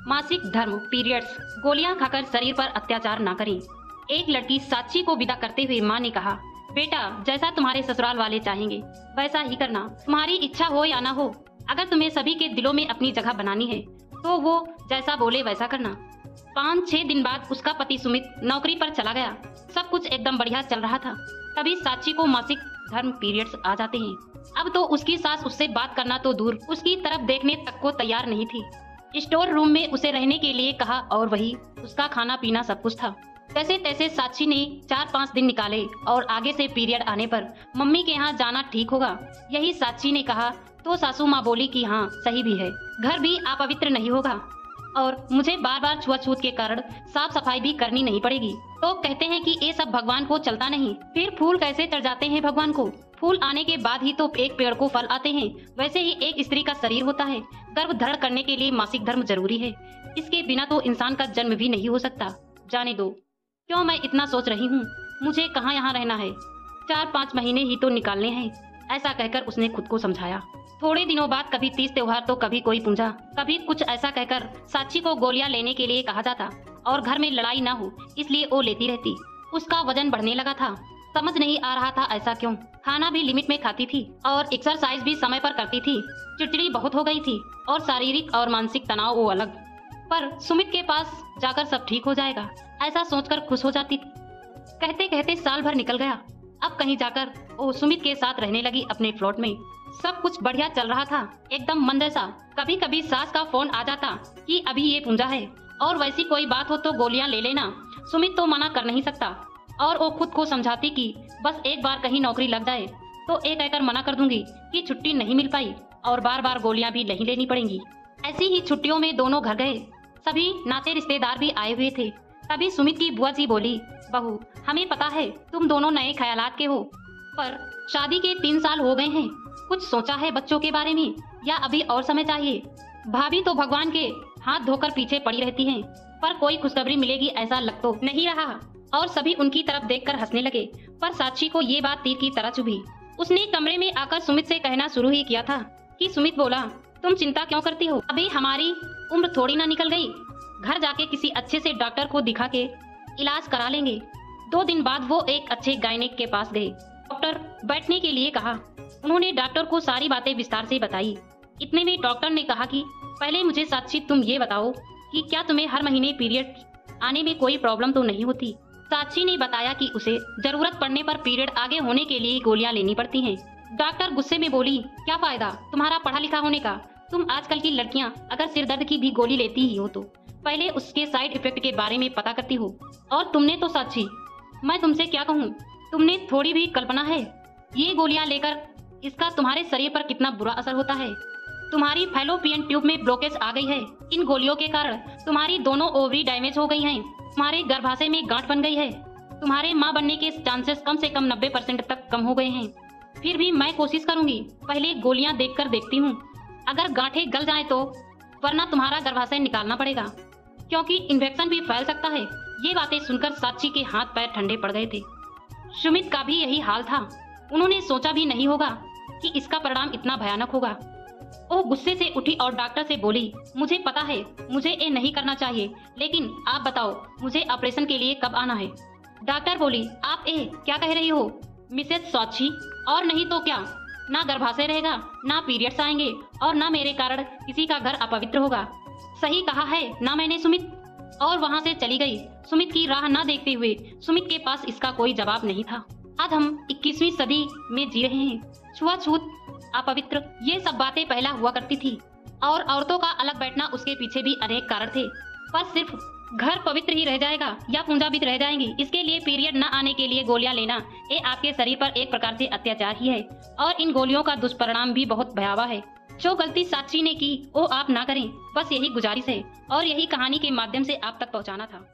मासिक धर्म पीरियड्स, गोलियां खाकर शरीर पर अत्याचार ना करें। एक लड़की साक्षी को विदा करते हुए माँ ने कहा, बेटा जैसा तुम्हारे ससुराल वाले चाहेंगे वैसा ही करना, तुम्हारी इच्छा हो या ना हो। अगर तुम्हें सभी के दिलों में अपनी जगह बनानी है तो वो जैसा बोले वैसा करना। 5-6 दिन बाद उसका पति सुमित नौकरी पर चला गया। सब कुछ एकदम बढ़िया चल रहा था। तभी साक्षी को मासिक धर्म पीरियड्स आ जाते हैं। अब तो उसकी सास उससे बात करना तो दूर, उसकी तरफ देखने तक को तैयार नहीं थी। स्टोर रूम में उसे रहने के लिए कहा और वही उसका खाना पीना सब कुछ था। जैसे तैसे साक्षी ने 4-5 दिन निकाले और आगे से पीरियड आने पर मम्मी के यहाँ जाना ठीक होगा। यही साक्षी ने कहा तो सासू माँ बोली कि हाँ सही भी है, घर भी अपवित्र नहीं होगा और मुझे बार बार छुआछूत के कारण साफ सफाई भी करनी नहीं पड़ेगी। तो कहते हैं कि ये सब भगवान को चलता नहीं, फिर फूल कैसे तर जाते हैं भगवान को। फूल आने के बाद ही तो एक पेड़ को फल आते हैं। वैसे ही एक स्त्री का शरीर होता है, गर्भ धारण करने के लिए मासिक धर्म जरूरी है। इसके बिना तो इंसान का जन्म भी नहीं हो सकता। जाने दो, क्यों मैं इतना सोच रही हूँ, मुझे कहाँ यहाँ रहना है, 4-5 महीने ही तो निकालने हैं। ऐसा कहकर उसने खुद को समझाया। थोड़े दिनों बाद कभी तीज त्योहार तो कभी कोई पूजा, कभी कुछ ऐसा कहकर साक्षी को गोलियां लेने के लिए कहा जाता और घर में लड़ाई ना हो इसलिए वो लेती रहती। उसका वजन बढ़ने लगा था, समझ नहीं आ रहा था ऐसा क्यों। खाना भी लिमिट में खाती थी और एक्सरसाइज भी समय पर करती थी। चिड़चिड़ी बहुत हो गई थी और शारीरिक और मानसिक तनाव वो अलग। पर सुमित के पास जाकर सब ठीक हो जाएगा ऐसा सोचकर खुश हो जाती थी। कहते कहते साल भर निकल गया। अब कहीं जाकर वो सुमित के साथ रहने लगी अपने फ्लैट में। सब कुछ बढ़िया चल रहा था, एकदम मंद सा। कभी कभी सास का फोन आ जाता कि अभी ये पूजा है और वैसी कोई बात हो तो गोलियां ले लेना। सुमित तो मना कर नहीं सकता और वो खुद को समझाती कि बस एक बार कहीं नौकरी लग जाए तो एक कहकर मना कर दूंगी कि छुट्टी नहीं मिल पाई और बार बार गोलियां भी नहीं लेनी पड़ेंगी। ऐसी ही छुट्टियों में दोनों घर गए। सभी नाते रिश्तेदार भी आए हुए थे। तभी सुमित की बुआ जी बोली, बहू हमें पता है तुम दोनों नए ख्यालात के हो, पर शादी के 3 साल हो गए हैं, कुछ सोचा है बच्चों के बारे में या अभी और समय चाहिए। भाभी तो भगवान के हाथ धोकर पीछे पड़ी रहती हैं, पर कोई खुशखबरी मिलेगी ऐसा लग तो नहीं रहा। और सभी उनकी तरफ देखकर हंसने लगे। पर साक्षी को ये बात तीर की तरह चुभी। उसने कमरे में आकर सुमित से कहना शुरू ही किया था कि सुमित बोला, तुम चिंता क्यों करती हो, अभी हमारी उम्र थोड़ी ना निकल गई। घर जाके किसी अच्छे से डॉक्टर को दिखा के इलाज करा लेंगे। 2 दिन बाद वो एक अच्छे गायनेक के पास गए। डॉक्टर बैठने के लिए कहा। उन्होंने डॉक्टर को सारी बातें विस्तार से बताई। इतने में डॉक्टर ने कहा कि पहले मुझे साक्षी तुम ये बताओ कि क्या तुम्हें हर महीने पीरियड आने में कोई प्रॉब्लम तो नहीं होती। साक्षी ने बताया कि उसे जरूरत पड़ने पर पीरियड आगे होने के लिए गोलियां लेनी पड़ती हैं। डॉक्टर गुस्से में बोली, क्या फायदा तुम्हारा पढ़ा लिखा होने का, तुम आजकल की लड़कियां अगर सिर दर्द की भी गोली लेती ही हो तो पहले उसके साइड इफेक्ट के बारे में पता करती हो। और तुमने तो साक्षी, मैं तुमसे क्या कहूँ, तुमने थोड़ी भी कल्पना है ये गोलियां लेकर इसका तुम्हारे शरीर पर कितना बुरा असर होता है। तुम्हारी फैलोपियन ट्यूब में ब्लॉकेज आ गई है। इन गोलियों के कारण तुम्हारी दोनों ओवरी डैमेज हो गई हैं। तुम्हारे गर्भाशय में गांठ बन गई है। तुम्हारे माँ बनने के चांसेस कम से कम 90% तक कम हो गए हैं। फिर भी मैं कोशिश करूंगी, पहले गोलियां देखकर देखती हूँ, अगर गांठें गल जाए तो, वरना तुम्हारा गर्भाशय निकालना पड़ेगा क्योंकि इन्फेक्शन भी फैल सकता है। ये बातें सुनकर साक्षी के हाथ पैर ठंडे पड़ गए थे। सुमित का भी यही हाल था। उन्होंने सोचा भी नहीं होगा कि इसका परिणाम इतना भयानक होगा। वो गुस्से से उठी और डॉक्टर से बोली, मुझे पता है मुझे ये नहीं करना चाहिए, लेकिन आप बताओ मुझे ऑपरेशन के लिए कब आना है। डॉक्टर बोली, आप क्या कह रही हो मिसेस साक्षी, और नहीं तो क्या, ना गर्भाशय रहेगा, ना पीरियड्स आएंगे और ना मेरे कारण किसी का घर अपवित्र होगा। सही कहा है ना मैंने सुमित। और वहाँ से चली गई। सुमित की राह न देखते हुए सुमित के पास इसका कोई जवाब नहीं था। आज हम 21वीं सदी में जी रहे हैं। छुआछूत, अपवित्र, ये सब बातें पहला हुआ करती थी और औरतों का अलग बैठना उसके पीछे भी अनेक कारण थे। पर सिर्फ घर पवित्र ही रह जाएगा या पूजा भी रह जाएंगी, इसके लिए पीरियड न आने के लिए गोलियां लेना, ये आपके शरीर पर एक प्रकार से अत्याचार ही है और इन गोलियों का दुष्परिणाम भी बहुत भयावह है। जो गलती साक्षी ने की वो आप ना करें, बस यही गुजारिश है और यही कहानी के माध्यम से आप तक पहुंचाना था।